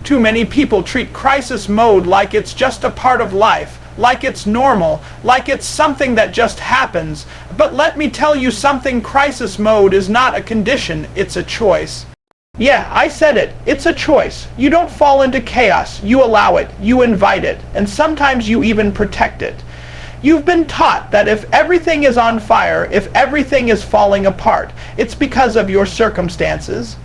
Too many people treat crisis mode like it's just a part of life, like it's normal, like it's something that just happens. But let me tell you something, crisis mode is not a condition, it's a choice. Yeah, I said it. It's a choice. You don't fall into chaos. You allow it. You invite it. And sometimes you even protect it. You've been taught that if everything is on fire, if everything is falling apart, it's because of your circumstances.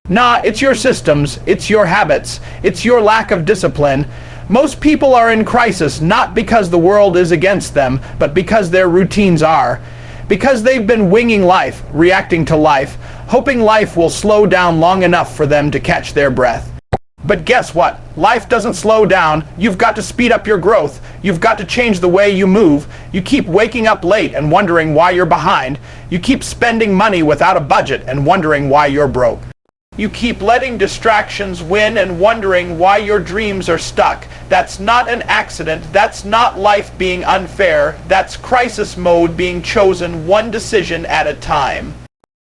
Nah, it's your systems. It's your habits. It's your lack of discipline. Most people are in crisis not because the world is against them, but because their routines are. Because they've been winging life, reacting to life, hoping life will slow down long enough for them to catch their breath. But guess what? Life doesn't slow down. You've got to speed up your growth. You've got to change the way you move. You keep waking up late and wondering why you're behind. You keep spending money without a budget and wondering why you're broke. You keep letting distractions win and wondering why your dreams are stuck. That's not an accident. That's not life being unfair. That's crisis mode being chosen one decision at a time.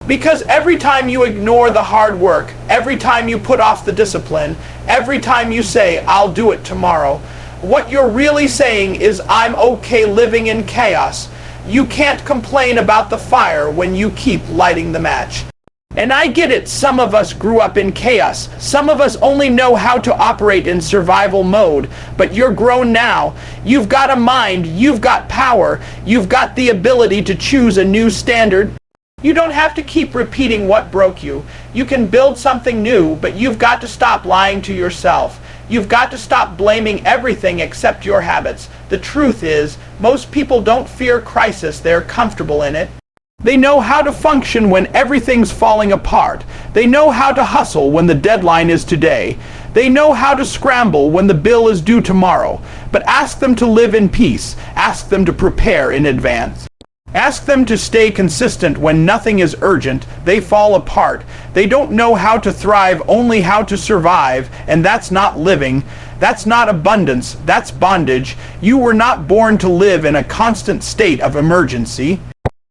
Because every time you ignore the hard work, every time you put off the discipline, every time you say, I'll do it tomorrow, what you're really saying is, I'm okay living in chaos. You can't complain about the fire when you keep lighting the match. And I get it, some of us grew up in chaos. Some of us only know how to operate in survival mode. But you're grown now. You've got a mind, you've got power, you've got the ability to choose a new standard. You don't have to keep repeating what broke you. You can build something new, but you've got to stop lying to yourself. You've got to stop blaming everything except your habits. The truth is, most people don't fear crisis, they're comfortable in it. They know how to function when everything's falling apart. They know how to hustle when the deadline is today. They know how to scramble when the bill is due tomorrow. But ask them to live in peace. Ask them to prepare in advance. Ask them to stay consistent when nothing is urgent. They fall apart. They don't know how to thrive, only how to survive. And that's not living. That's not abundance. That's bondage. You were not born to live in a constant state of emergency.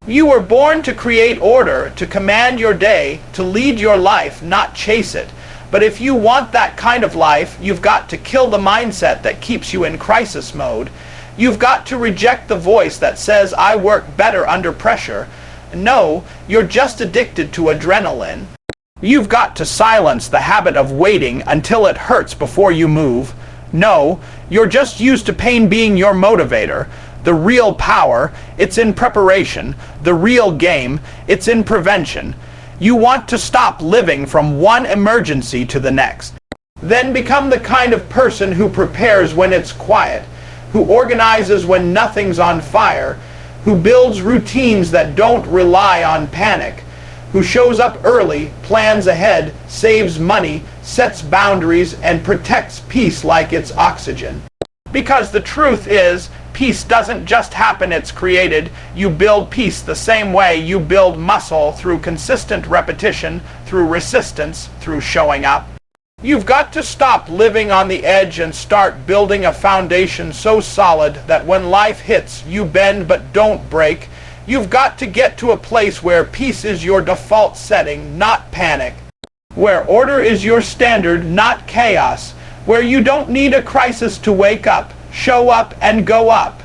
You were born to create order, to command your day, to lead your life, not chase it. But if you want that kind of life, you've got to kill the mindset that keeps you in crisis mode. You've got to reject the voice that says, I work better under pressure. No, you're just addicted to adrenaline. You've got to silence the habit of waiting until it hurts before you move. No, you're just used to pain being your motivator. The real power, it's in preparation. The real game, it's in prevention. You want to stop living from one emergency to the next. Then become the kind of person who prepares when it's quiet, who organizes when nothing's on fire, who builds routines that don't rely on panic, who shows up early, plans ahead, saves money, sets boundaries, and protects peace like it's oxygen. Because the truth is, peace doesn't just happen, it's created. You build peace the same way you build muscle, through consistent repetition, through resistance, through showing up. You've got to stop living on the edge and start building a foundation so solid that when life hits, you bend but don't break. You've got to get to a place where peace is your default setting, not panic. Where order is your standard, not chaos. Where you don't need a crisis to wake up, show up, and go up.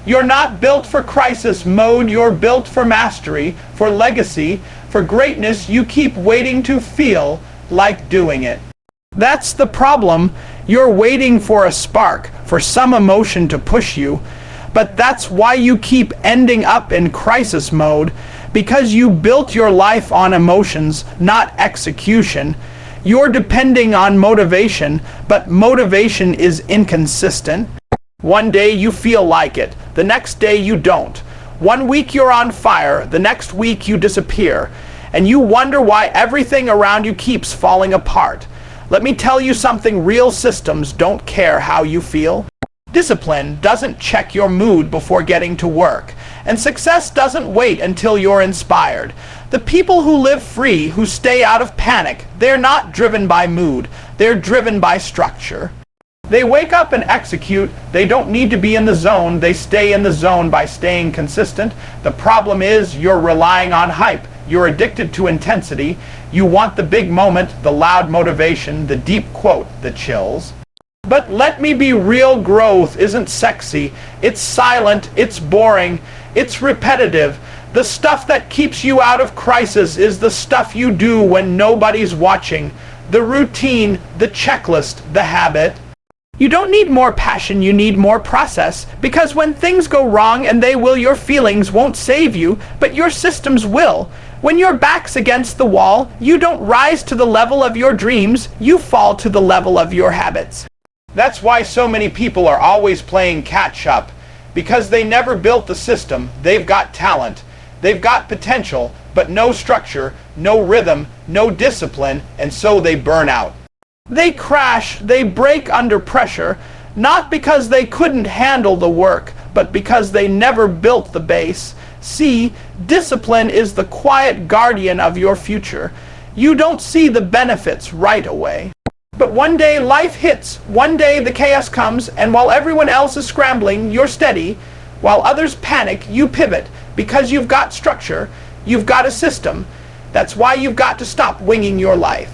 You're not built for crisis mode, you're built for mastery, for legacy, for greatness. You keep waiting to feel like doing it. That's the problem. You're waiting for a spark, for some emotion to push you. But that's why you keep ending up in crisis mode, because you built your life on emotions, not execution. You're depending on motivation, but motivation is inconsistent. One day you feel like it, the next day you don't. One week you're on fire, the next week you disappear. And you wonder why everything around you keeps falling apart. Let me tell you something, real systems don't care how you feel. Discipline doesn't check your mood before getting to work. And success doesn't wait until you're inspired. The people who live free, who stay out of panic, they're not driven by mood. They're driven by structure. They wake up and execute. They don't need to be in the zone. They stay in the zone by staying consistent. The problem is you're relying on hype. You're addicted to intensity. You want the big moment, the loud motivation, the deep quote, the chills. But let me be real, growth isn't sexy. It's silent, it's boring, it's repetitive. The stuff that keeps you out of crisis is the stuff you do when nobody's watching. The routine, the checklist, the habit. You don't need more passion, you need more process. Because when things go wrong, and they will, your feelings won't save you, but your systems will. When your back's against the wall, you don't rise to the level of your dreams, you fall to the level of your habits. That's why so many people are always playing catch up. Because they never built the system. They've got talent. They've got potential, but no structure, no rhythm, no discipline, and so they burn out. They crash, they break under pressure, not because they couldn't handle the work, but because they never built the base. See, discipline is the quiet guardian of your future. You don't see the benefits right away. But one day life hits, one day the chaos comes, and while everyone else is scrambling, you're steady. While others panic, you pivot, because you've got structure, you've got a system. That's why you've got to stop winging your life.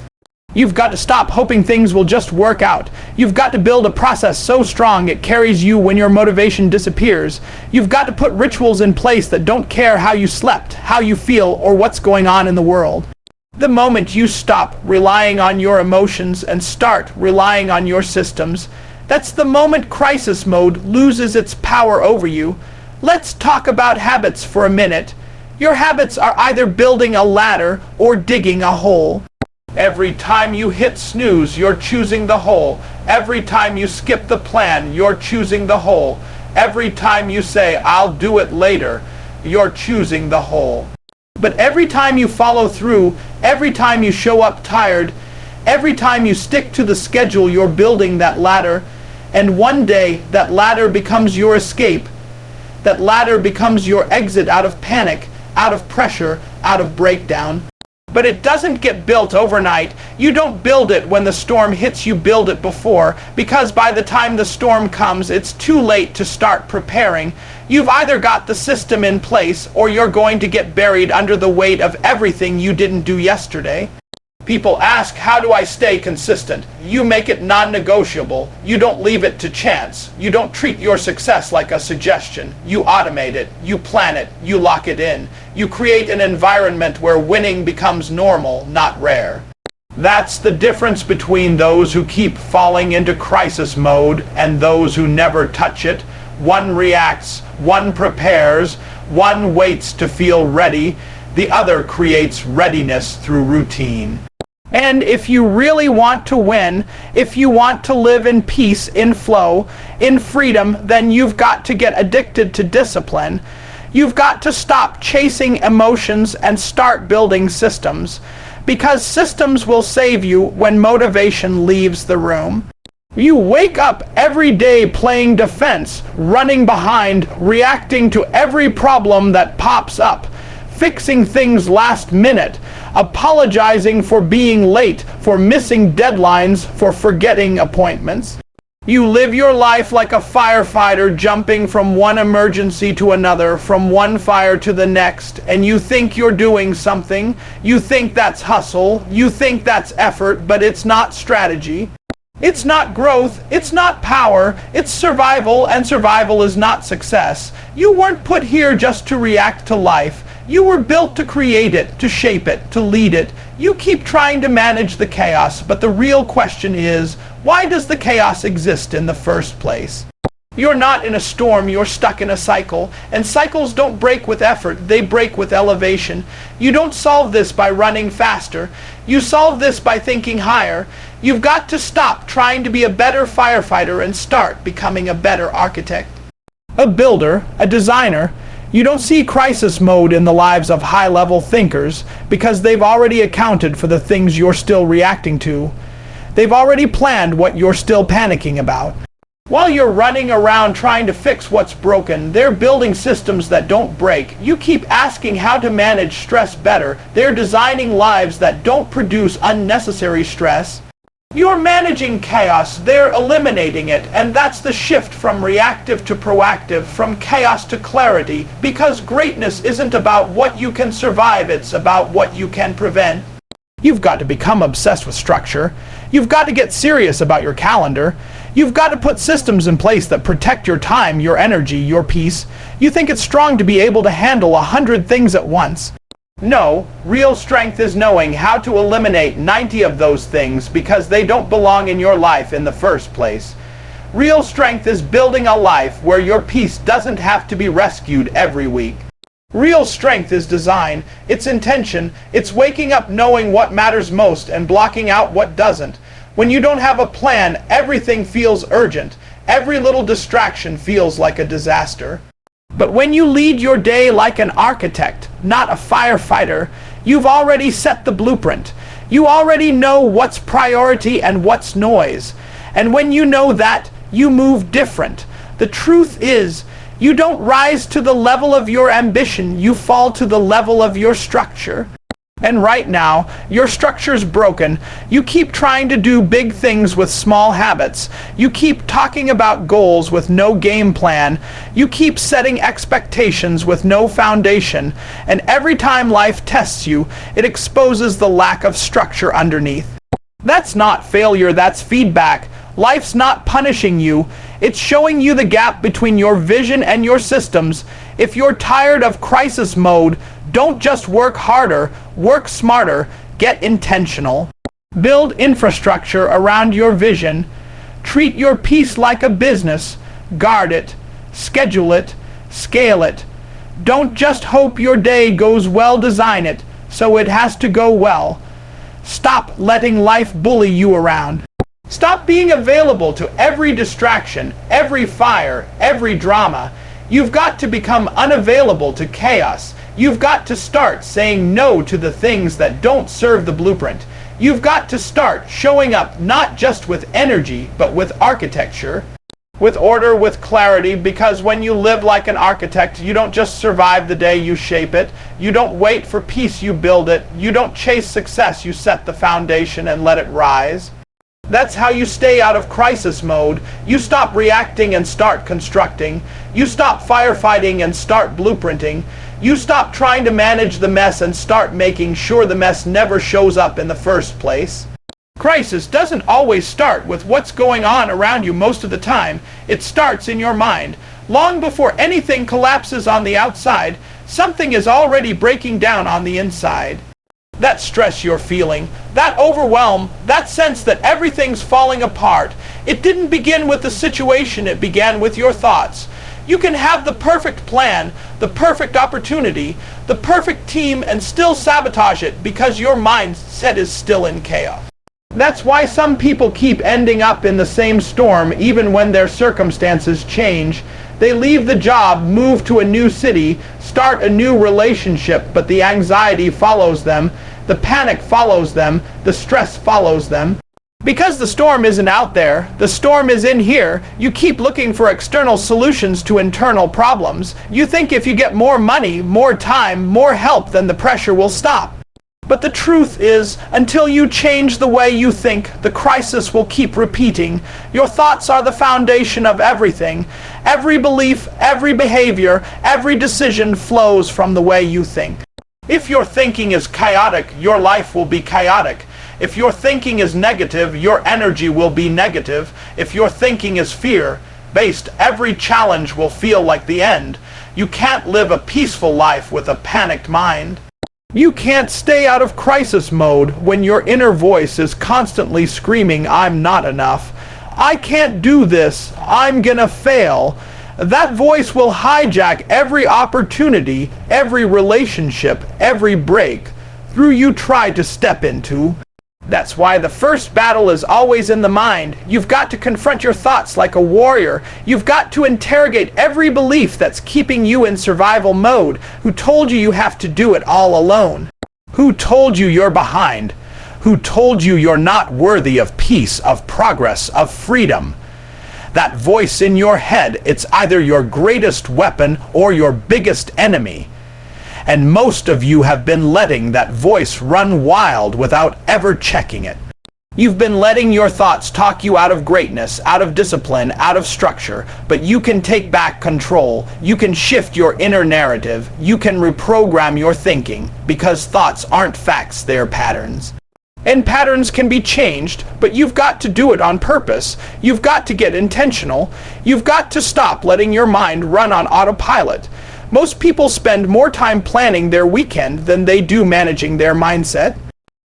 You've got to stop hoping things will just work out. You've got to build a process so strong it carries you when your motivation disappears. You've got to put rituals in place that don't care how you slept, how you feel, or what's going on in the world. The moment you stop relying on your emotions and start relying on your systems, that's the moment crisis mode loses its power over you. Let's talk about habits for a minute. Your habits are either building a ladder or digging a hole. Every time you hit snooze, you're choosing the hole. Every time you skip the plan, you're choosing the hole. Every time you say, I'll do it later, you're choosing the hole. But every time you follow through, every time you show up tired, every time you stick to the schedule, you're building that ladder. And one day, that ladder becomes your escape. That ladder becomes your exit out of panic, out of pressure, out of breakdown. But it doesn't get built overnight. You don't build it when the storm hits, you build it before, because by the time the storm comes, it's too late to start preparing. You've either got the system in place, or you're going to get buried under the weight of everything you didn't do yesterday. People ask, how do I stay consistent? You make it non-negotiable. You don't leave it to chance. You don't treat your success like a suggestion. You automate it. You plan it. You lock it in. You create an environment where winning becomes normal, not rare. That's the difference between those who keep falling into crisis mode and those who never touch it. One reacts, one prepares, one waits to feel ready, the other creates readiness through routine. And if you really want to win, if you want to live in peace, in flow, in freedom, then you've got to get addicted to discipline. You've got to stop chasing emotions and start building systems. Because systems will save you when motivation leaves the room. You wake up every day playing defense, running behind, reacting to every problem that pops up, fixing things last minute, apologizing for being late, for missing deadlines, for forgetting appointments. You live your life like a firefighter jumping from one emergency to another, from one fire to the next, and you think you're doing something. You think that's hustle. You think that's effort, but it's not strategy. It's not growth, it's not power, it's survival, and survival is not success. You weren't put here just to react to life. You were built to create it, to shape it, to lead it. You keep trying to manage the chaos, but the real question is, why does the chaos exist in the first place? You're not in a storm, you're stuck in a cycle. And cycles don't break with effort, they break with elevation. You don't solve this by running faster. You solve this by thinking higher. You've got to stop trying to be a better firefighter and start becoming a better architect. A builder, a designer. You don't see crisis mode in the lives of high-level thinkers because they've already accounted for the things you're still reacting to. They've already planned what you're still panicking about. While you're running around trying to fix what's broken, they're building systems that don't break. You keep asking how to manage stress better. They're designing lives that don't produce unnecessary stress. You're managing chaos, they're eliminating it, and that's the shift from reactive to proactive, from chaos to clarity, because greatness isn't about what you can survive, it's about what you can prevent. You've got to become obsessed with structure. You've got to get serious about your calendar. You've got to put systems in place that protect your time, your energy, your peace. You think it's strong to be able to handle 100 things at once. No, real strength is knowing how to eliminate 90 of those things because they don't belong in your life in the first place. Real strength is building a life where your peace doesn't have to be rescued every week. Real strength is design, it's intention, it's waking up knowing what matters most and blocking out what doesn't. When you don't have a plan, everything feels urgent. Every little distraction feels like a disaster. But when you lead your day like an architect, not a firefighter, you've already set the blueprint. You already know what's priority and what's noise. And when you know that, you move different. The truth is, you don't rise to the level of your ambition, you fall to the level of your structure. And right now, your structure's broken. You keep trying to do big things with small habits. You keep talking about goals with no game plan. You keep setting expectations with no foundation. And every time life tests you, it exposes the lack of structure underneath. That's not failure, that's feedback. Life's not punishing you. It's showing you the gap between your vision and your systems. If you're tired of crisis mode, don't just work harder, work smarter, get intentional. Build infrastructure around your vision. Treat your peace like a business. Guard it, schedule it, scale it. Don't just hope your day goes well, design it so it has to go well. Stop letting life bully you around. Stop being available to every distraction, every fire, every drama. You've got to become unavailable to chaos. You've got to start saying no to the things that don't serve the blueprint. You've got to start showing up not just with energy, but with architecture, with order, with clarity, because when you live like an architect, you don't just survive the day, you shape it. You don't wait for peace, you build it. You don't chase success, you set the foundation and let it rise. That's how you stay out of crisis mode. You stop reacting and start constructing. You stop firefighting and start blueprinting. You stop trying to manage the mess and start making sure the mess never shows up in the first place. Crisis doesn't always start with what's going on around you most of the time. It starts in your mind. Long before anything collapses on the outside, something is already breaking down on the inside. That stress you're feeling, that overwhelm, that sense that everything's falling apart, it didn't begin with the situation, it began with your thoughts. You can have the perfect plan, the perfect opportunity, the perfect team, and still sabotage it because your mindset is still in chaos. That's why some people keep ending up in the same storm even when their circumstances change. They leave the job, move to a new city, start a new relationship, but the anxiety follows them, the panic follows them, the stress follows them. Because the storm isn't out there, the storm is in here, you keep looking for external solutions to internal problems. You think if you get more money, more time, more help, then the pressure will stop. But the truth is, until you change the way you think, the crisis will keep repeating. Your thoughts are the foundation of everything. Every belief, every behavior, every decision flows from the way you think. If your thinking is chaotic, your life will be chaotic. If your thinking is negative, your energy will be negative. If your thinking is fear-based, every challenge will feel like the end. You can't live a peaceful life with a panicked mind. You can't stay out of crisis mode when your inner voice is constantly screaming, "I'm not enough. I can't do this. I'm gonna fail." That voice will hijack every opportunity, every relationship, every breakthrough you try to step into. That's why the first battle is always in the mind. You've got to confront your thoughts like a warrior. You've got to interrogate every belief that's keeping you in survival mode. Who told you you have to do it all alone? Who told you you're behind? Who told you you're not worthy of peace, of progress, of freedom? That voice in your head, it's either your greatest weapon or your biggest enemy. And most of you have been letting that voice run wild without ever checking it. You've been letting your thoughts talk you out of greatness, out of discipline, out of structure, but you can take back control. You can shift your inner narrative. You can reprogram your thinking, because thoughts aren't facts, they're patterns. And patterns can be changed, but you've got to do it on purpose. You've got to get intentional. You've got to stop letting your mind run on autopilot. Most people spend more time planning their weekend than they do managing their mindset.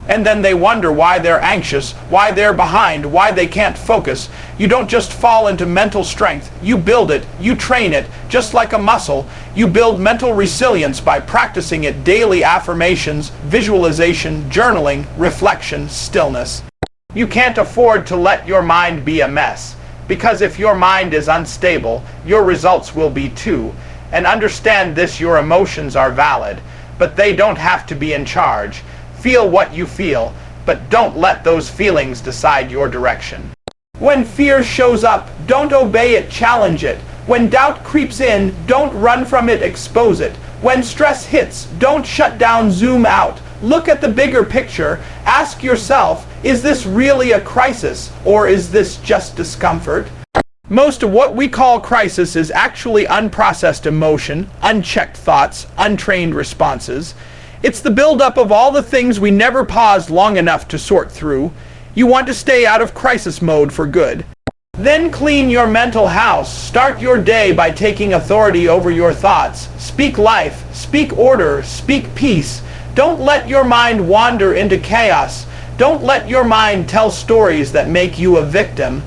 And then they wonder why they're anxious, why they're behind, why they can't focus. You don't just fall into mental strength. You build it. You train it. Just like a muscle, you build mental resilience by practicing it daily: affirmations, visualization, journaling, reflection, stillness. You can't afford to let your mind be a mess, because if your mind is unstable, your results will be too. And understand this: your emotions are valid, but they don't have to be in charge. Feel what you feel, but don't let those feelings decide your direction. When fear shows up, don't obey it, challenge it. When doubt creeps in, don't run from it, expose it. When stress hits, don't shut down, zoom out. Look at the bigger picture. Ask yourself, is this really a crisis, or is this just discomfort? Most of what we call crisis is actually unprocessed emotion, unchecked thoughts, untrained responses. It's the buildup of all the things we never paused long enough to sort through. You want to stay out of crisis mode for good. Then clean your mental house. Start your day by taking authority over your thoughts. Speak life, speak order, speak peace. Don't let your mind wander into chaos. Don't let your mind tell stories that make you a victim.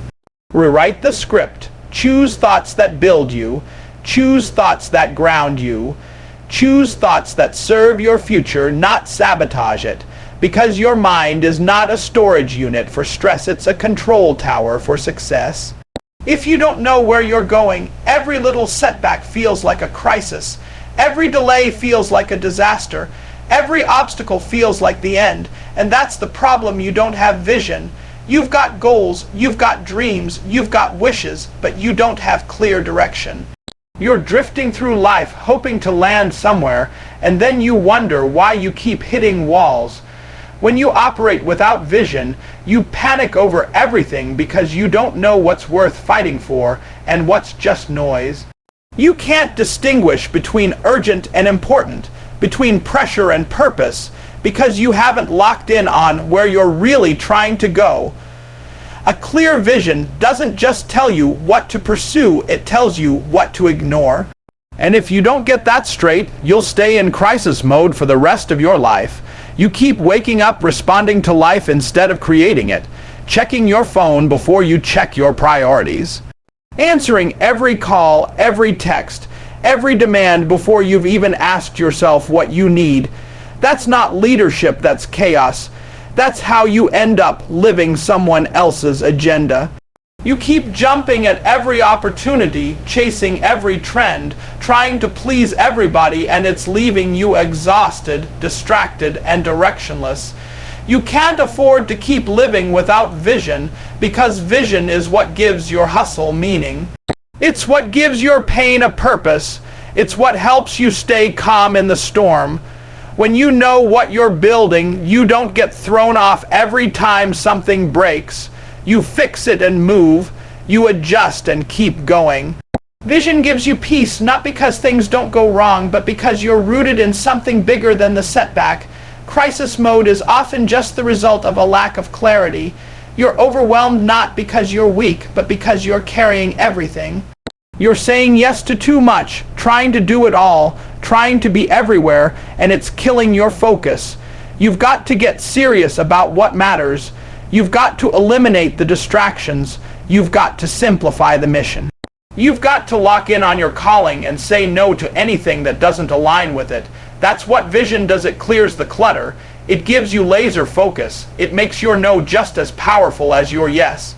Rewrite the script. Choose thoughts that build you. Choose thoughts that ground you. Choose thoughts that serve your future, not sabotage it. Because your mind is not a storage unit for stress, it's a control tower for success. If you don't know where you're going, every little setback feels like a crisis. Every delay feels like a disaster. Every obstacle feels like the end. And that's the problem: you don't have vision. You've got goals, you've got dreams, you've got wishes, but you don't have clear direction. You're drifting through life hoping to land somewhere, and then you wonder why you keep hitting walls. When you operate without vision, you panic over everything because you don't know what's worth fighting for and what's just noise. You can't distinguish between urgent and important, between pressure and purpose, because you haven't locked in on where you're really trying to go. A clear vision doesn't just tell you what to pursue, it tells you what to ignore. And if you don't get that straight, you'll stay in crisis mode for the rest of your life. You keep waking up responding to life instead of creating it, checking your phone before you check your priorities, answering every call, every text, every demand before you've even asked yourself what you need. That's not leadership, that's chaos. That's how you end up living someone else's agenda. You keep jumping at every opportunity, chasing every trend, trying to please everybody, and it's leaving you exhausted, distracted, and directionless. You can't afford to keep living without vision, because vision is what gives your hustle meaning. It's what gives your pain a purpose. It's what helps you stay calm in the storm. When you know what you're building, you don't get thrown off every time something breaks. You fix it and move. You adjust and keep going. Vision gives you peace, not because things don't go wrong, but because you're rooted in something bigger than the setback. Crisis mode is often just the result of a lack of clarity. You're overwhelmed not because you're weak, but because you're carrying everything. You're saying yes to too much, trying to do it all, trying to be everywhere, and it's killing your focus. You've got to get serious about what matters. You've got to eliminate the distractions. You've got to simplify the mission. You've got to lock in on your calling and say no to anything that doesn't align with it. That's what vision does. It clears the clutter. It gives you laser focus. It makes your no just as powerful as your yes.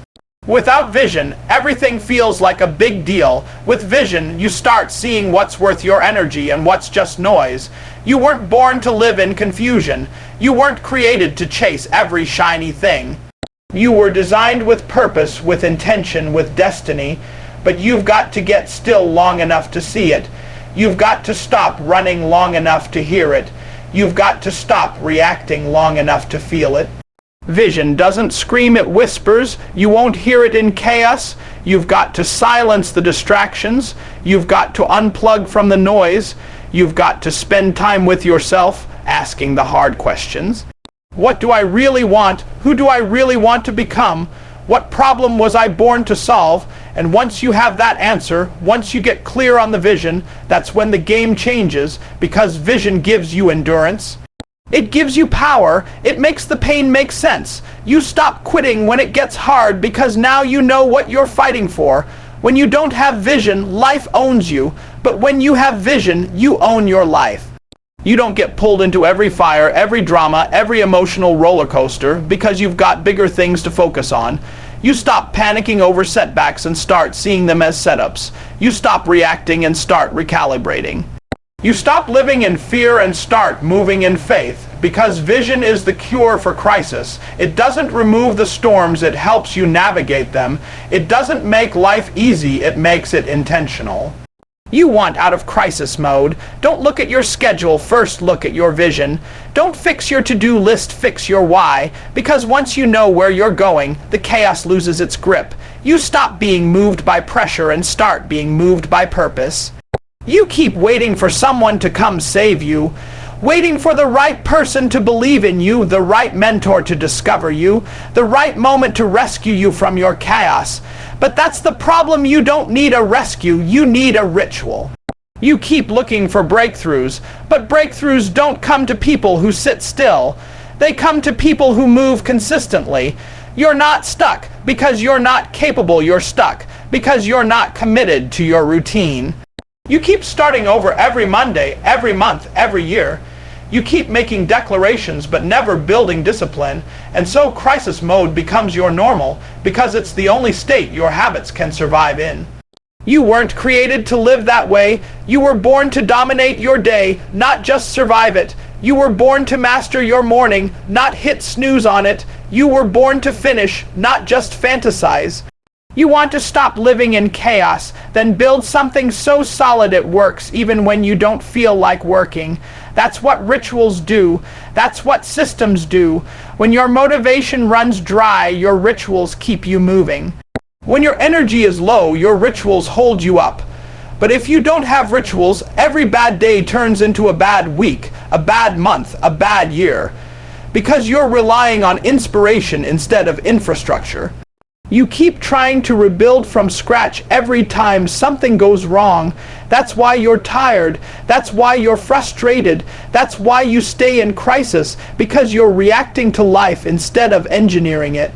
Without vision, everything feels like a big deal. With vision, you start seeing what's worth your energy and what's just noise. You weren't born to live in confusion. You weren't created to chase every shiny thing. You were designed with purpose, with intention, with destiny, but you've got to get still long enough to see it. You've got to stop running long enough to hear it. You've got to stop reacting long enough to feel it. Vision doesn't scream, it whispers. You won't hear it in chaos. You've got to silence the distractions. You've got to unplug from the noise. You've got to spend time with yourself, asking the hard questions. What do I really want? Who do I really want to become? What problem was I born to solve? And once you have that answer, once you get clear on the vision, that's when the game changes, because vision gives you endurance. It gives you power. It makes the pain make sense. You stop quitting when it gets hard because now you know what you're fighting for. When you don't have vision, life owns you. But when you have vision, you own your life. You don't get pulled into every fire, every drama, every emotional roller coaster because you've got bigger things to focus on. You stop panicking over setbacks and start seeing them as setups. You stop reacting and start recalibrating. You stop living in fear and start moving in faith, because vision is the cure for crisis. It doesn't remove the storms, it helps you navigate them. It doesn't make life easy, it makes it intentional. You want out of crisis mode. Don't look at your schedule, first look at your vision. Don't fix your to-do list, fix your why, because once you know where you're going, the chaos loses its grip. You stop being moved by pressure and start being moved by purpose. You keep waiting for someone to come save you, waiting for the right person to believe in you, the right mentor to discover you, the right moment to rescue you from your chaos. But that's the problem. You don't need a rescue, you need a ritual. You keep looking for breakthroughs, but breakthroughs don't come to people who sit still. They come to people who move consistently. You're not stuck because you're not capable, you're stuck because you're not committed to your routine. You keep starting over every Monday, every month, every year. You keep making declarations but never building discipline, and so crisis mode becomes your normal because it's the only state your habits can survive in. You weren't created to live that way. You were born to dominate your day, not just survive it. You were born to master your morning, not hit snooze on it. You were born to finish, not just fantasize. You want to stop living in chaos, then build something so solid it works even when you don't feel like working. That's what rituals do. That's what systems do. When your motivation runs dry, your rituals keep you moving. When your energy is low, your rituals hold you up. But if you don't have rituals, every bad day turns into a bad week, a bad month, a bad year. Because you're relying on inspiration instead of infrastructure. You keep trying to rebuild from scratch every time something goes wrong. That's why you're tired. That's why you're frustrated. That's why you stay in crisis, because you're reacting to life instead of engineering it.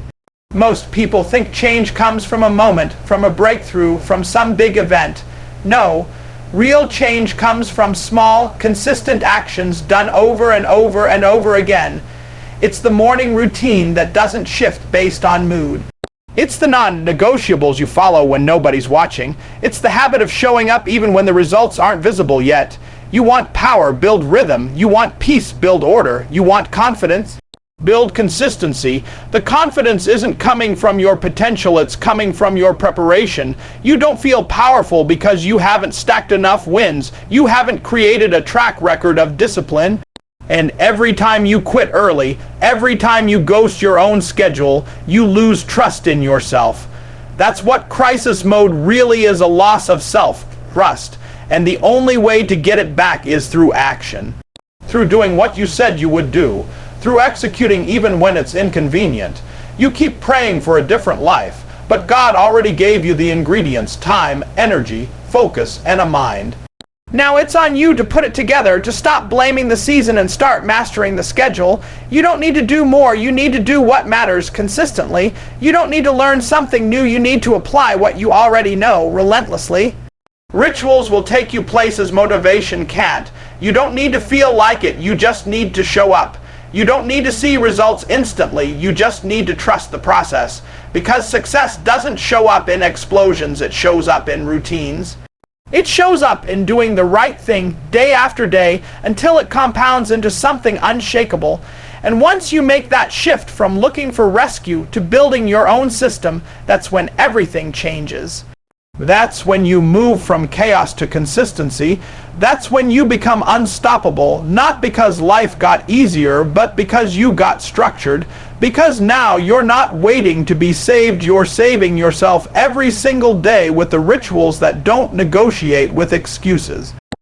Most people think change comes from a moment, from a breakthrough, from some big event. No, real change comes from small, consistent actions done over and over and over again. It's the morning routine that doesn't shift based on mood. It's the non-negotiables you follow when nobody's watching. It's the habit of showing up even when the results aren't visible yet. You want power, build rhythm. You want peace, build order. You want confidence, build consistency. The confidence isn't coming from your potential, it's coming from your preparation. You don't feel powerful because you haven't stacked enough wins. You haven't created a track record of discipline. And every time you quit early, every time you ghost your own schedule, you lose trust in yourself. That's what crisis mode really is, a loss of self-trust. And the only way to get it back is through action. Through doing what you said you would do. Through executing even when it's inconvenient. You keep praying for a different life, but God already gave you the ingredients: time, energy, focus, and a mind. Now it's on you to put it together, to stop blaming the season and start mastering the schedule. You don't need to do more, you need to do what matters consistently. You don't need to learn something new, you need to apply what you already know relentlessly. Rituals will take you places motivation can't. You don't need to feel like it, you just need to show up. You don't need to see results instantly, you just need to trust the process. Because success doesn't show up in explosions, it shows up in routines. It shows up in doing the right thing day after day until it compounds into something unshakable. And once you make that shift from looking for rescue to building your own system, that's when everything changes. That's when you move from chaos to consistency. That's when you become unstoppable, not because life got easier, but because you got structured. Because now you're not waiting to be saved, you're saving yourself every single day with the rituals that don't negotiate with excuses.